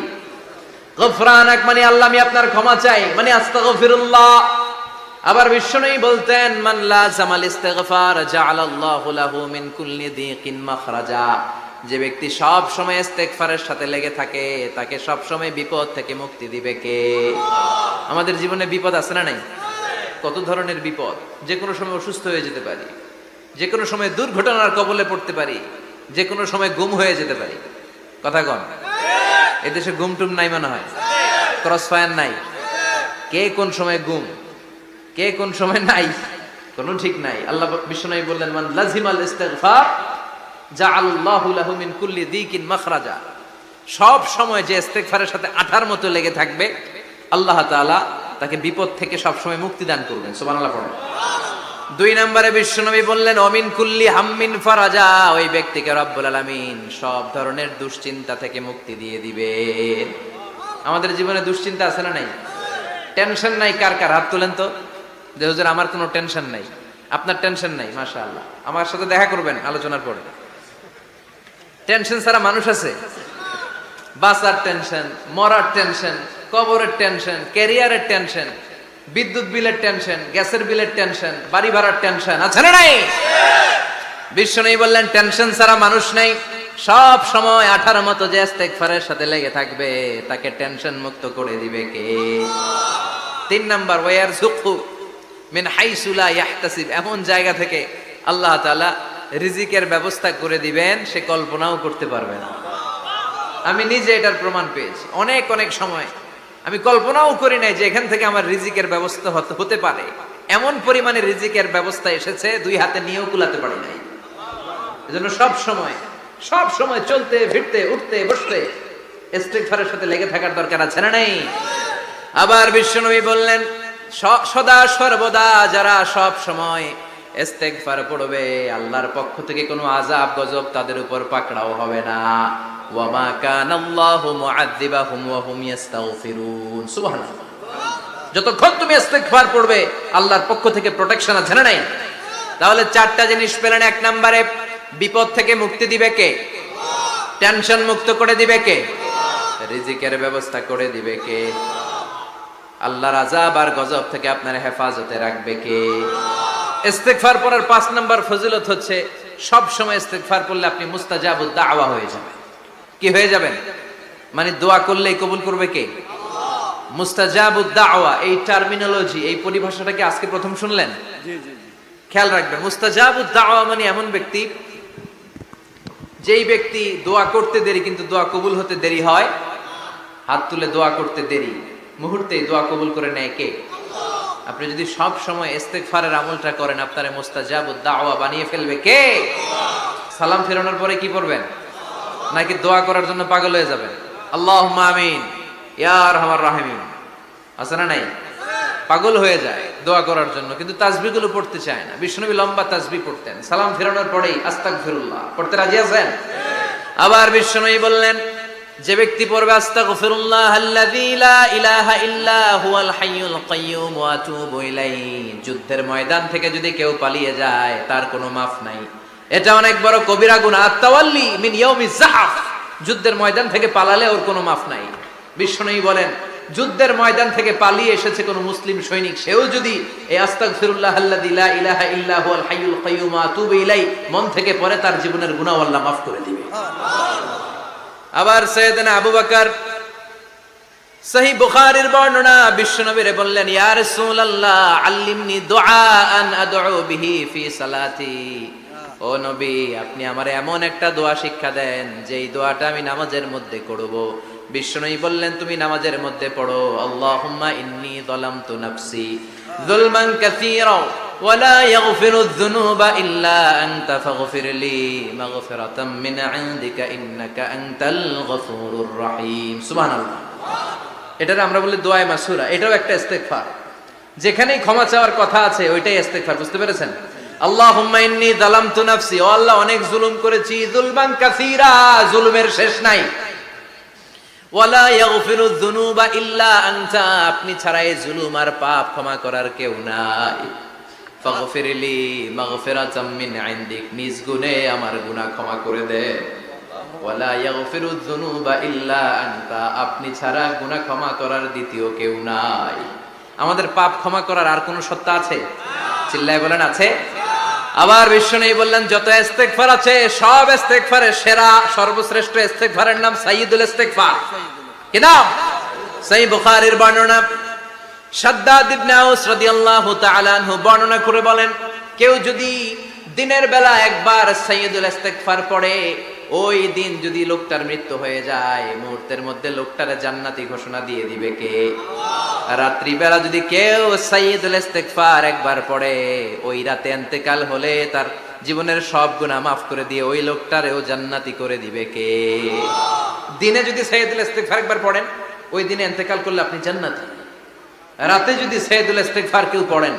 A: গফরানাক মানে আল্লাহ আমি আপনার ক্ষমা চাই, মানে আস্তাগফিরুল্লাহ। আবার বিশ্বনবী বলতেন, মান লাযামাল ইস্তিগফার জাআলাল্লাহু লাহু মিন কুল্লি দিকিন মাখরাজা। যে ব্যক্তি সব সময় ইস্তেগফারের সাথে লেগে থাকে, তাকে সব সময় বিপদ থেকে মুক্তি দিবে কে? আমাদের জীবনে বিপদ আছে না নাই? কত ধরনের বিপদ। যে কোনো সময় অসুস্থ হয়ে যেতে পারি, যে কোনো সময় দুর্ঘটনার কবলে পড়তে পারি, যে কোনো সময় গুম হয়ে যেতে পারি। কথা কন, এদেশে গুম টুম নাই মনে হয়, ক্রস ফায়ার নাই। কে কোন সময় গুম, কে কোন সময় নাই, কোনো ঠিক নাই। আল্লাহ বিশ্বনবী বললেন, মান লাজিমাল ইস্তিগফার জাআলাল্লাহু লাহু মিন কুল্লি দিকিন মাখরাজা। সব সময় যে ইস্তেগফারের সাথে আঠার মতো লেগে থাকবে, আল্লাহ তাআলা তাকে বিপদ থেকে সব সময় মুক্তি দান করবেন। সুবহানাল্লাহ পড়েন। 2 নম্বরে বিশ্বনবী বললেন, অমিন কুল্লি হাম্মিন ফারাজা। ওই ব্যক্তিকে রব্বুল আলামিন সব ধরনের দুশ্চিন্তা থেকে মুক্তি দিয়ে দিবেন। আমাদের জীবনে দুশ্চিন্তা আছে না নাই? টেনশন নাই কার কার? হাত তুলেন তো। যে হুজুর আমার কোনো টেনশন নাই। আপনার টেনশন নাই, মাশাআল্লাহ। আমার সাথে দেখা করবেন আলোচনার পরে। টেনশন ছাড়া মানুষ আছে? বাসার টেনশন, মরার টেনশন, কবরের টেনশন, ক্যারিয়ারের টেনশন, বিদ্যুৎ বিলের টেনশন, গ্যাসের বিলের টেনশন, বাড়ি ভাড়ার টেনশন আছে না নাই? বিশ্বনবী বললেন, টেনশন ছাড়া মানুষ নেই। সব সময় 18 মতো যে ইস্তেগফারের সাথে লেগে থাকবে, তাকে টেনশন মুক্ত করে দিবে কে? 3 নাম্বার, ওয়ারযুকহু মিন হাইসু লা ইয়াহতাসিব, এমন জায়গা থেকে আল্লাহ তাআলা রিজিকের ব্যবস্থা করে দিবেন সে কল্পনাও করতে পারবে না। আমি নিজে এটার প্রমাণ পেয়েছি। অনেক অনেক সময় আমি কল্পনাও করি নাই যে এখান থেকে আমার রিজিকের ব্যবস্থা হতে পারে। এমন পরিমাণে রিজিকের ব্যবস্থা এসেছে, দুই হাতে নিয়েও কুলাতে পারি নাই। এজন্য সব সময় চলতে ফিরতে উঠতে বসতে ইস্তিগফারের সাথে লেগে থাকার দরকার আছে না নাই? আবার বিশ্বনবী বললেন, সদা সর্বদা যারা সব সময় ইস্তিগফার পড়বে, আল্লাহর পক্ষ থেকে কোনো আযাব গজব তাদের উপর পাকড়াও হবে না। ওয়া মা কানা আল্লাহু মুআযযিবাহুম ওয়া হুম ইস্তাগফিরুন। সুবহানাল্লাহ। যতক্ষণ তুমি ইস্তিগফার পড়বে আল্লাহর পক্ষ থেকে প্রোটেকশন আছে না নাই? তাহলে চারটা জিনিস পেলেন। এক নম্বরে বিপদ থেকে মুক্তি দিবে কে? টেনশন মুক্ত করে দিবে কে? রিজিকের ব্যবস্থা করে দিবে কে? আল্লাহর আযাব আর গজব থেকে আপনার হেফাজতে রাখবে কে? ইস্তিগফার পড়ার 5 নম্বর ফজিলত হচ্ছে সব সময় ইস্তিগফার পড়লে আপনি মুস্তাজাবুদ দাওয়া হয়ে যাবেন। কি হয়ে যাবেন? মানে দোয়া করলেই কবুল করবে কে? মুস্তাজাবুদ দাওয়া, এই টার্মিনোলজি, এই পরিভাষাটা কি আজকে প্রথম শুনলেন? জি জি জি, খেয়াল রাখবেন। মুস্তাজাবুদ দাওয়া মানে এমন ব্যক্তি, যেই ব্যক্তি দোয়া করতে দেরি কিন্তু দোয়া কবুল হতে দেরি হয়। হাত তুলে দোয়া করতে দেরি, মুহূর্তেই দোয়া কবুল করে নেয় কে? আপনি যদি সব সময় ইস্তিগফারের আমলটা করেন, আপনারে মুস্তাজাবুদ দাওয়া বানিয়ে ফেলবে কে? সালাম ফেরানোর পরে কি পড়বেন? নাকি দোয়া করার জন্য পাগল হয়ে যাবেন? আল্লাহুম্মা আমিন ইয়া আরহামার রাহিমিন, আছে না নাই? পাগল হয়ে যায় দোয়া করার জন্য, কিন্তু তাসবিহগুলো পড়তে চায় না। বিশ্বনবী লম্বা তাসবিহ পড়তেন, সালাম ফেরানোর পরেই আস্তাগফিরুল্লাহ পড়তে রাজি আছেন? আবার বিশ্বনবী বললেন, যে ব্যক্তি পড়বে আস্তাগফিরুল্লাহ আল্লাযী লা ইলাহা ইল্লা হুয়াল হাইয়ুল কাইয়্যুম ওয়া আতুবু ইলাইহি, যুদ্ধের ময়দান থেকে যদি কেউ পালিয়ে যায় তার কোনো মাফ নাই। এটা অনেক বড় কবিরা গুনাহ। আত-তাওয়াল্লি মিন ইয়াউমিজ যাহফ, যুদ্ধের ময়দান থেকে পালালে ওর কোনো মাফ নাই। বিশ্বনবী বলেন, যুদ্ধের ময়দান থেকে পালিয়ে এসেছে কোন মুসলিম সৈনিক, সেও যদি এই আস্তাগফিরুল্লাহ আল্লাযী লা ইলাহা ইল্লা হুয়াল হাইয়ুল কাইয়্যুম ওয়া আতুবু ইলাইহি মন থেকে পড়ে, তার জীবনের গুনাহ আল্লাহ মাফ করে দিবে। আবার সাইয়েদনা আবু বকর, সহিহ বুখারীর বর্ণনা, বিশ্বনবীরে বললেন, ইয়া রাসূলুল্লাহ আল্লিমনি দুআআন আদউ বিহি ফি সালাতি। ও নবী, আপনি আমারে এমন একটা দোয়া শিক্ষা দেন যেই দোয়াটা আমি নামাজের মধ্যে করব। বিশ্বনবী বললেন, তুমি নামাজের মধ্যে পড়ো, আল্লাহুম্মা ইন্নী যালামতু নাফসি যুলমান কাসীরা ওয়া লা ইয়াগফিরুয যুনুবা ইল্লা আনতা ফাগফিরলি মাগফিরাতাম মিন ইনদিকা ইন্নাকা আনতাল গফুরুর রহিম। সুবহানাল্লাহ। এটারে আমরা বলি দোয়ায়ে মাসুরা, এটাও একটা ইস্তিগফার। যেখানেই ক্ষমা চাওয়ার কথা আছে ওইটাই ইস্তিগফার। বুঝতে পেরেছেন? আল্লাহুম্মা ইন্নী যালামতু নাফসি, ও আল্লাহ অনেক জুলুম করেছি, যুলমান কাসীরা, জুলুমের শেষ নাই। ওয়ালা ইয়াগফিরুয যুনুবা ইল্লা আনতা, আপনি ছাড়া এই জুলুম আর পাপ ক্ষমা করার কেউ নাই। ফাগফিরলি মাগফিরাতাম মিন ইনদিক, নিজ গুণে আমার গুনাহ ক্ষমা করে দে। ওয়ালা ইয়াগফিরুয যুনুবা ইল্লা আনতা, আপনি ছাড়া গুনাহ ক্ষমা করার দ্বিতীয় কেউ নাই। আমাদের পাপ ক্ষমা করার আর কোন সত্তা আছে? চিল্লায় বলেন, আছে? আবার বিশ্বনবী বললেন, যত ইস্তিগফার আছে সব ইস্তিগফারের সেরা সর্বশ্রেষ্ঠ ইস্তিগফারের নাম সাইয়্যিদুল ইস্তিগফার। কি নাম? সহিহ বুখারীর বর্ণনা, শাদ্দাদ ইবনে আউস রাদিয়াল্লাহু তাআলা আনহু বর্ণনা করে বলেন, কেউ যদি দিনের বেলা একবার সাইয়্যিদুল ইস্তিগফার পড়ে, ওই দিন যদি লোকটার মৃত্যু হয়ে যায়, মুহূর্তের মধ্যে লোকটারে জান্নাতি ঘোষণা দিয়ে দিবে কে? রাত্রি বেলা যদি কেউ সাইয়্যিদুল ইস্তিগফার একবার পড়ে, ওই রাতে ইন্তেকাল হলে তার জীবনের সব গুনাহ মাফ করে দিয়ে ওই লোকটারেও জান্নাতি করে দিবে কে? দিনে যদি সাইয়্যিদুল ইস্তিগফার একবার পড়েন, ওই দিনে ইন্তেকাল করলে আপনি জান্নাতি। রাতে যদি সাইয়্যিদুল ইস্তিগফার কেউ পড়েন,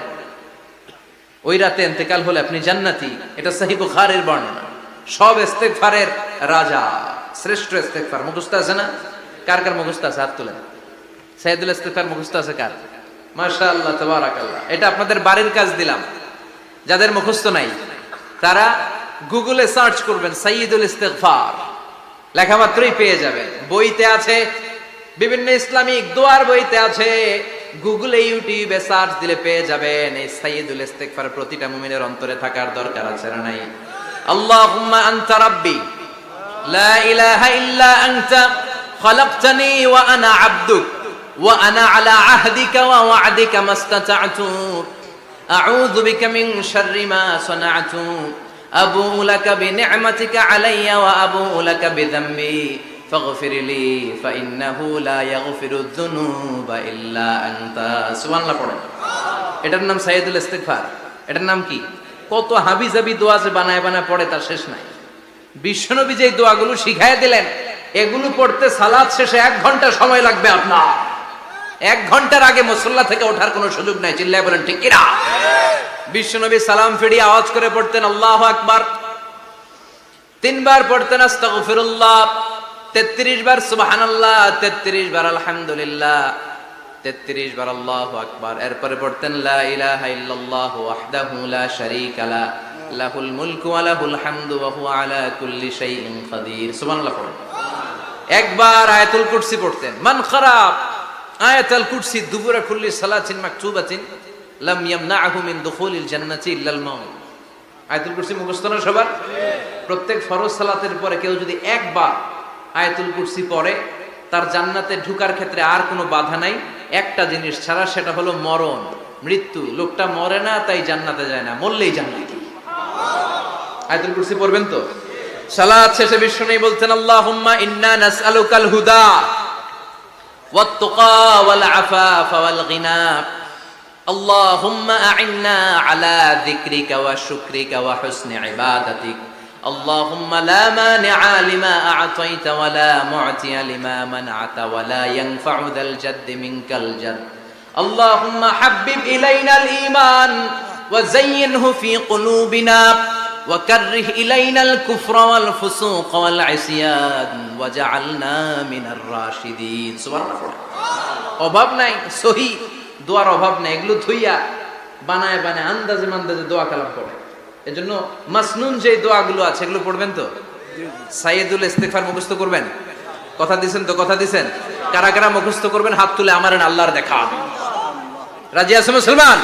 A: ওই রাতে ইন্তেকাল হলে আপনি জান্নাতি। এটা সহিহ বুখারীর বর্ণনা। সব ইস্তিগফারের রাজা, শ্রেষ্ঠ ইস্তিগফার। মুখস্থ আছে না? কার কার মুখস্থ আছে? হাত তুলেন। সাইয়্যিদুল ইস্তিগফার মুখস্থ আছে কার? মাশাআল্লাহ, তাবারাকাল্লাহ। এটা আপনাদের বাড়ির কাজ দিলাম। যাদের মুখস্থ নাই তারা গুগলে সার্চ করবেন সাইয়্যিদুল ইস্তিগফার, লেখা মাত্রই পেয়ে যাবেন। বইতে আছে, বিভিন্ন ইসলামিক দোয়ার বইতে আছে, গুগলে ইউটিউবে সার্চ দিলে পেয়ে যাবেন। এই সাইয়্যিদুল ইস্তিগফার প্রতিটা মুমিনের অন্তরে থাকার দরকার আছে না নাই? আল্লাহুম্মা আনতা রাব্বি লা ইলাহা ইল্লা আনতা খালাকতানি ওয়া আনা আবদুক ওয়া আনা আলা আহদিকা ওয়া ওয়া'দিকা মাস্তাতা'তু আউযু বিকা মিন শাররি মা সানা'তু আবুউ লাকা বিনি'মাতিকা আলাইয়া ওয়া আবুউ লাকা বিযামবি ফাগফির লি ফাইন্নাহু লা ইয়াগফিরুয যুনুবা ইল্লা আনতা। সুবহানাল্লাহ পড়েন। এটার নাম সাইয়্যিদুল ইস্তিগফার। এটার নাম কি? কত হাবিজাবি দোয়া যে বানায় বানায় পড়ে তার শেষ নাই। বিশ্বনবী যে দোয়াগুলো শিখায় দিলেন, এগুলো পড়তে সালাত শেষে 1 ঘন্টা সময় লাগবে আপনার। 1 ঘন্টার আগে মুসল্লা থেকে ওঠার কোনো সুযোগ নাই। চিল্লায় বলেন ঠিক কিনা? বিশ্বনবী সালাম ফিরিয়ে আওয়াজ করে পড়তেন আল্লাহু আকবার, 3 বার পড়তেন আস্তাগফিরুল্লাহ, 33 বার সুবহানাল্লাহ, 33 বার আলহামদুলিল্লাহ, 33 বার আল্লাহু আকবার। এরপরে পড়তেন লা ইলাহা ইল্লাল্লাহু ওয়াহদাহু লা শারীকা লা লাহুল মুলকু ওয়া লাহুল হামদু ওয়া হুয়া আলা কুল্লি শাইইন কাদির। সুবহানাল্লাহ পড়েন। একবার আয়াতুল কুরসি পড়তেন। মান খারাপ আয়াতুল কুরসি দুবুরা কুল্লি সালাতিন মাকতুবাতিন লাম ইয়ামনাহু মিন দুখুলিল জান্নাতি ইল্লাল মাউত। আয়াতুল কুরসি মুখস্থ না সবার? প্রত্যেক ফরজ সালাতের পরে কেউ যদি একবার আয়াতুল কুরসি পড়ে, তার জান্নাতে ঢোকার ক্ষেত্রে আর কোনো বাধা নাই, একটা জিনিস ছাড়া, সেটা হলো মরণ, মৃত্যু। লোকটা মরে না তাই জান্নাতে যায় না, মরলেই জান্নাতি। আয়াতুল কুরসি পড়বেন তো? সালাত শেষে বিশ্বনবী বলতেন আল্লাহুম্মা ইন্না নাসআলুকাল হুদা ওয়াত তুকা ওয়াল আফাফা ওয়াল গিনা আল্লাহুম্মা আ'inna আলা যিকরিকা ওয়া শুকরিকা ওয়া হুসনি ইবাদাতিক আল্লাহুম্মা লা মানি'a লিমা আ'তাইতা ওয়া লা মু'তিয়া লিমা মান'আতা ওয়া লা ইয়ানফা'ু যাল জাদ্দি মিনকাল জাদ আল্লাহুম্মা হাব্বিব ইলাইনাল ঈমান ওয়া যায়্যিনহু ফি কুলুবিনা وكره إلينا الكفر والفسوق والعصيان وجعلنا من الراشدين। সুবহানাল্লাহ। অভাব নাই, সহি দোয়ার অভাব নাই। এগুলো ধুইয়া বানায় বানায় আন্দাজে মান্দাজে দোয়া কালাম পড়ে। এজন্য মাসনুন যে দোয়াগুলো আছে এগুলো পড়বেন তো? সাইয়্যিদুল ইস্তিগফার মুখস্থ করবেন? কথা দিবেন তো? কথা দিবেন? কারা কারা মুখস্থ করবেন হাত তুলে আমার আল্লাহর দেখা। রাজি আছেন মুসলমান?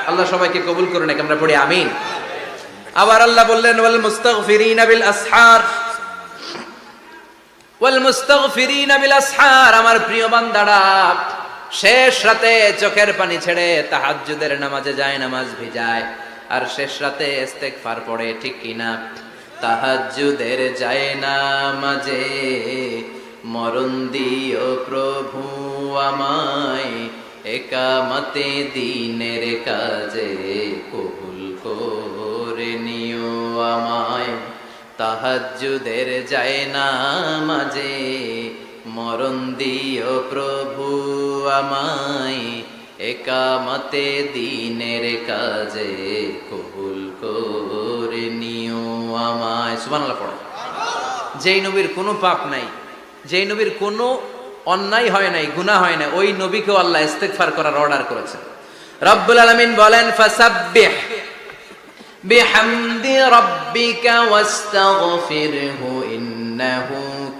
A: আল্লাহ সবাইকে কবুল করুন। আমরা পড়ি আমিন। আবার আল্লাহ বললেন ওয়াল মুস্তাগফিরিনা বিল আসহার, ওয়াল মুস্তাগফিরিনা বিল আসহার। আমার প্রিয় বান্দারা শেষ রাতে চোখের পানি ছেড়ে তাহাজ্জুদের নামাজে যায়, নামাজ ভিজায়, আর শেষ রাতে ইস্তেগফার পড়ে, ঠিক কিনা? তাহাজ্জুদের যায় নামাজে মরণ দিও প্রভু আমায়, একামতে দিনের কাজে কবুল করে নিও আমায়। তাহাজ্জুদের যায় নামাজে মরণ দিও প্রভু আমায়, একামতে দিনের কাজে কবুল করে নিও আমায়। সুবহানাল্লাহ পড়ে। যেই নবীর কোনো পাপ নাই, যেই নবীর কোনো অন্যায় হয় নাই, গুনাহ হয় নাই, ওই নবীকেও আল্লাহ ইস্তেগফার করার অর্ডার করেছেন। রব্বুল আলামিন বলেন ফাসাব্বিহ বিহামদি রাব্বিকা ওয়াস্তাগফিরহু ইন্নাহু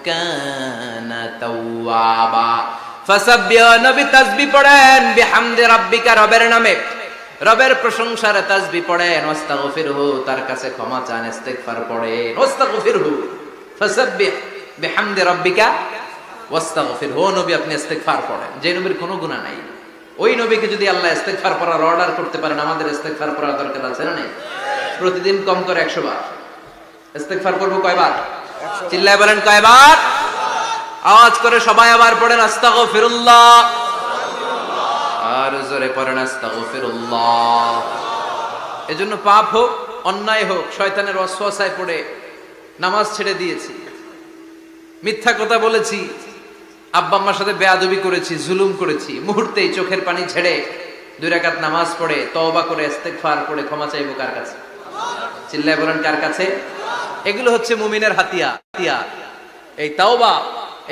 A: কানা তাওয়াবা। ফাসাব্বিহ, নবী তাসবিহ পড়েন, বিহামদি রাব্বিকা, রবের নামে, রবের প্রশংসার তাসবিহ পড়েন, ওয়াস্তাগফিরহু, তার কাছে ক্ষমা চান, ইস্তেগফার পড়েন, ওয়াস্তাগফিরহু, ফাসাব্বিহ বিহামদি রাব্বিকা ওয়াস্তাগফিরহু। নবী আপনি ইস্তেগফার পড়েন। যে নবীর কোনো গুনাহ নাই, ওই নবীকে যদি আল্লাহ ইস্তেগফার করার অর্ডার করতে পারেন, আমাদের ইস্তেগফার করার দরকার আছে না? নাই? প্রতিদিন কম করে 100 বার ইস্তেগফার করব। কয়বার? চিল্লায় বলেন কয়বার? আওয়াজ করে সবাই আবার পড়েন আস্তাগফিরুল্লাহ, আর জোরে পড়েন আস্তাগফিরুল্লাহ। এজন্য পাপ হোক, অন্যায় হোক, শয়তানের ওয়াসওয়াসায় পড়ে নামাজ ছেড়ে দিয়েছি, মিথ্যা কথা বলেছি, আব্বা আম্মার সাথে বেয়াদবি করেছি, জুলুম করেছি, মুহূর্তেই চোখের পানি ছেড়ে 2 রাকাত নামাজ পড়ে তওবা করে ইস্তেগফার করে ক্ষমা চাইবো কার কাছে? চিল্লায় বলেন কার কাছে? এগুলো হচ্ছে মুমিনের হাতিয়ার। এই তাওবা,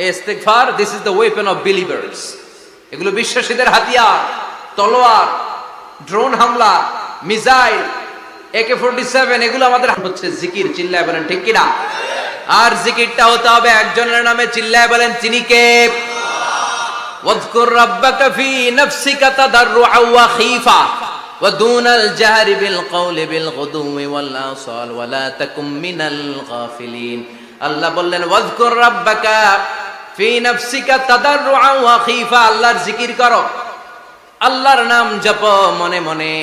A: এই ইস্তেগফার, this is the weapon of believers. এগুলো বিশ্বাসীদের হাতিয়ার। তলোয়ার, ড্রোন হামলা, মিসাইল, AK-47, এগুলো আমাদের হচ্ছে জিকির। চিল্লায় বলেন ঠিক কিনা? আর জিকিরটা হতে হবে একজনের নামে। চিল্লায় বলেন তিনি কে? ওয়াযকুর রাব্বাকা ফি নাফসিকা তাদাররুআ ওয়া খীফা ওয়া দুনাল জাহরি বিল কওলি বিল গুদুই ওয়াল আসাল ওয়া লা তাকুম মিনাল গাফিলিন। আল্লাহ বললেন ওয়াযকুর রাব্বাকা ফি নাফসিকা তাদাররুআ ওয়া খীফা, আল্লাহর জিকির করো, আল্লাহর নাম জপো মনে মনে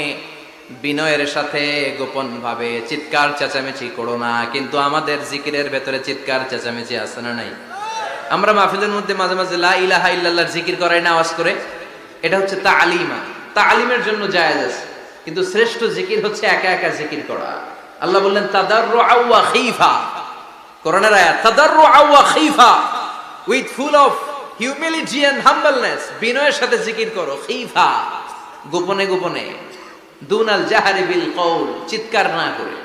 A: বিনয়ের সাথে গোপন ভাবে চিৎকার চেঁচামেচি করো না। কিন্তু আমাদের জিকিরের ভেতরে চিৎকার চেঁচামেচি আছে না নাই? আমরা মাহফিলের মধ্যে মাঝে মাঝে লা ইলাহা ইল্লাল্লাহর জিকির করাই না আওয়াজ করে, এটা হচ্ছে তালিমা, তালিমের জন্য জায়েজ আছে। কিন্তু শ্রেষ্ঠ জিকির হচ্ছে একা একা জিকির করা। আল্লাহ বললেন তাদাররুআ ওয়া খীফা, কোরআনের আয়াত, তাদাররুআ ওয়া খীফা, with full of humility and humbleness, বিনয়ের সাথে জিকির করো, খীফা, গোপনে গোপনে, দুনাল জাহরি বিল কওল, চিৎকার না করে।